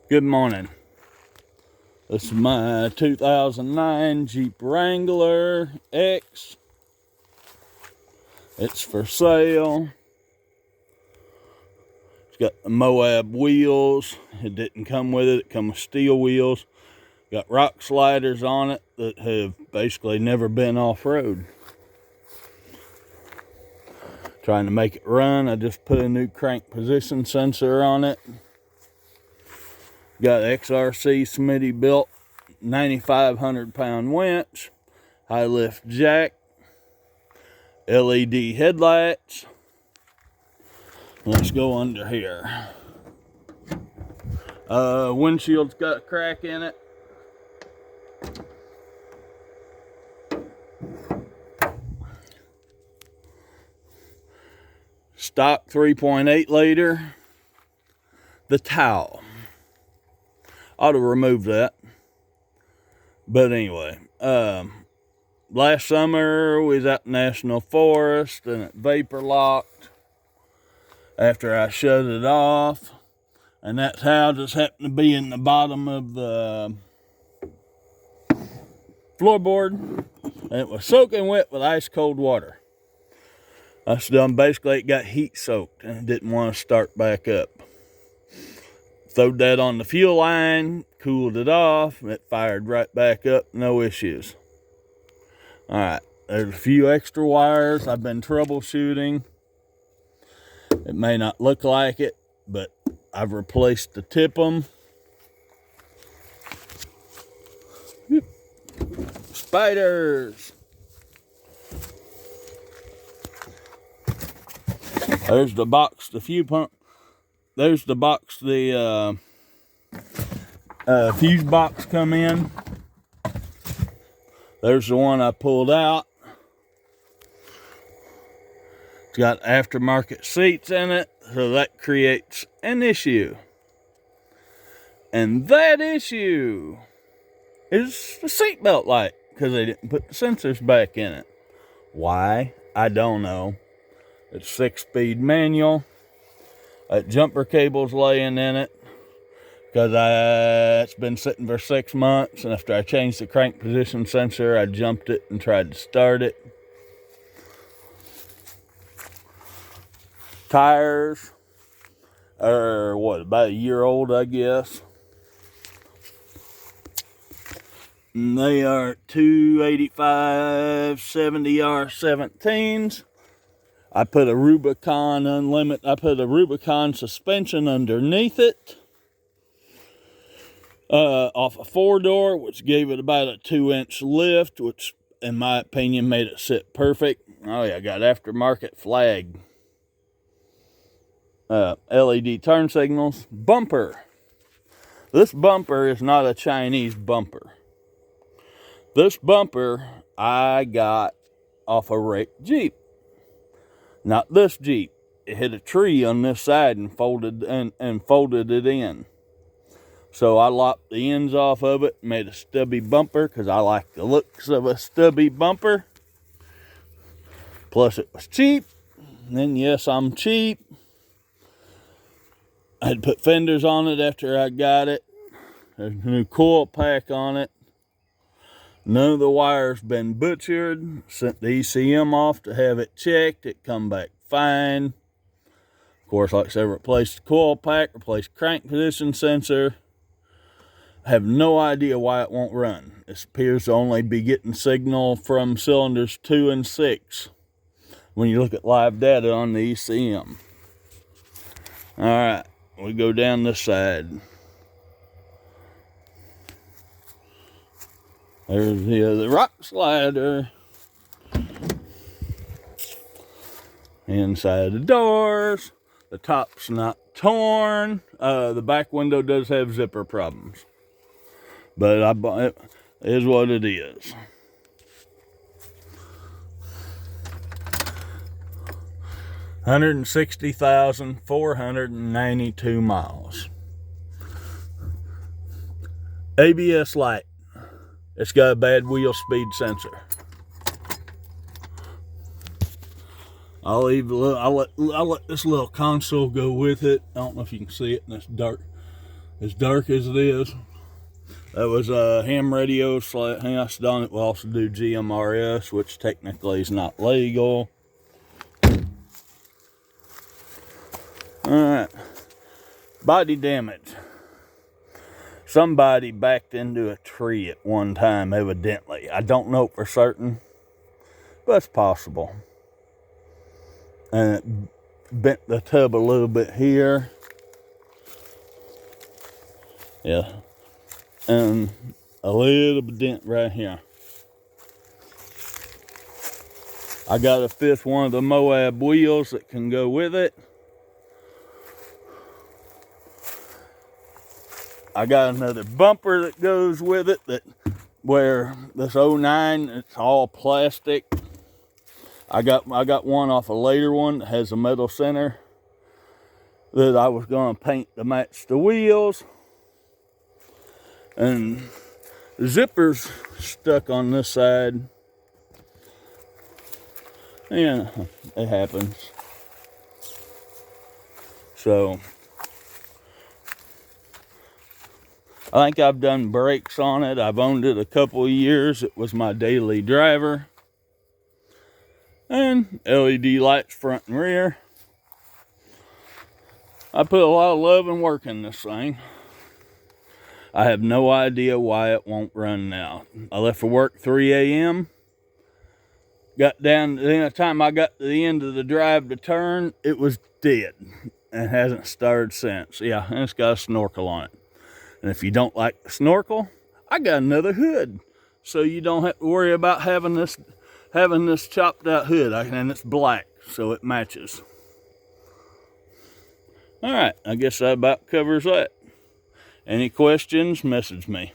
Good morning. This is my 2009 Jeep Wrangler X. It's for sale. It's got the Moab wheels. It didn't come with it. It comes with steel wheels. Got rock sliders on it that have basically never been off-road. Trying to make it run. I just put a new crank position sensor on it. Got XRC Smitty built 9,500 pound winch, high lift jack, LED headlights. Let's go under here. Windshield's got a crack in it. Stock 3.8 liter. The towel. Ought to remove that. But anyway, last summer we was out in National Forest and it vapor locked after I shut it off. And that towel just happened to be in the bottom of the floorboard. And it was soaking wet with ice cold water. That's done. Basically, it got heat soaked and it didn't want to start back up. Throwed that on the fuel line, cooled it off, and it fired right back up, no issues. All right, there's a few extra wires I've been troubleshooting. It may not look like it, but I've replaced the tip-em. Spiders. There's the box, the fuel pump. There's the box the fuse box come in. There's the one I pulled out. It's got aftermarket seats in it, so that creates an issue. And that issue is the seatbelt light, because they didn't put the sensors back in it. Why? I don't know. It's 6-speed manual. That jumper cable's laying in it because it's been sitting for 6 months, and after I changed the crank position sensor, I jumped it and tried to start it. Tires are about a year old, I guess. And they are 285 70R17s. I put a Rubicon suspension underneath it. Off a 4-door, which gave it about a 2-inch lift, which in my opinion made it sit perfect. Oh yeah, I got aftermarket flag. LED turn signals. Bumper. This bumper is not a Chinese bumper. This bumper I got off a wrecked Jeep. Not this Jeep. It hit a tree on this side and folded it in. So I lopped the ends off of it, made a stubby bumper because I like the looks of a stubby bumper. Plus it was cheap. And yes, I'm cheap. I had to put fenders on it after I got it. There's a new coil pack on it. None of the wires been butchered. Sent the ECM off to have it checked. It come back fine. Of course, like I said, replaced the coil pack, replaced crank position sensor. I have no idea why it won't run. It appears to only be getting signal from cylinders 2 and 6 when you look at live data on the ECM. All right, we go down this side. There's the rock slider. Inside the doors. The top's not torn. The back window does have zipper problems. But it is what it is. $160,492 miles. ABS light. It's got a bad wheel speed sensor. I'll let this little console go with it. I don't know if you can see it in this dark. as dark as it is. That was ham radio house on it. We'll also do GMRS, which technically is not legal. Alright. Body damage. Somebody backed into a tree at one time, evidently. I don't know for certain, but it's possible. And it bent the tub a little bit here. Yeah. And a little bit dent right here. I got a fifth one of the Moab wheels that can go with it. I got another bumper that goes with it, that where this 09, it's all plastic. I got one off a later one that has a metal center that I was gonna paint to match the wheels. And the zipper's stuck on this side. Yeah, it happens. So I think I've done brakes on it. I've owned it a couple of years. It was my daily driver. And LED lights front and rear. I put a lot of love and work in this thing. I have no idea why it won't run now. I left for work 3 a.m. Got down, then the time I got to the end of the drive to turn, it was dead. And hasn't started since. Yeah, and it's got a snorkel on it. And if you don't like the snorkel, I got another hood. So you don't have to worry about having this chopped out hood. And it's black, so it matches. All right, I guess that about covers that. Any questions, message me.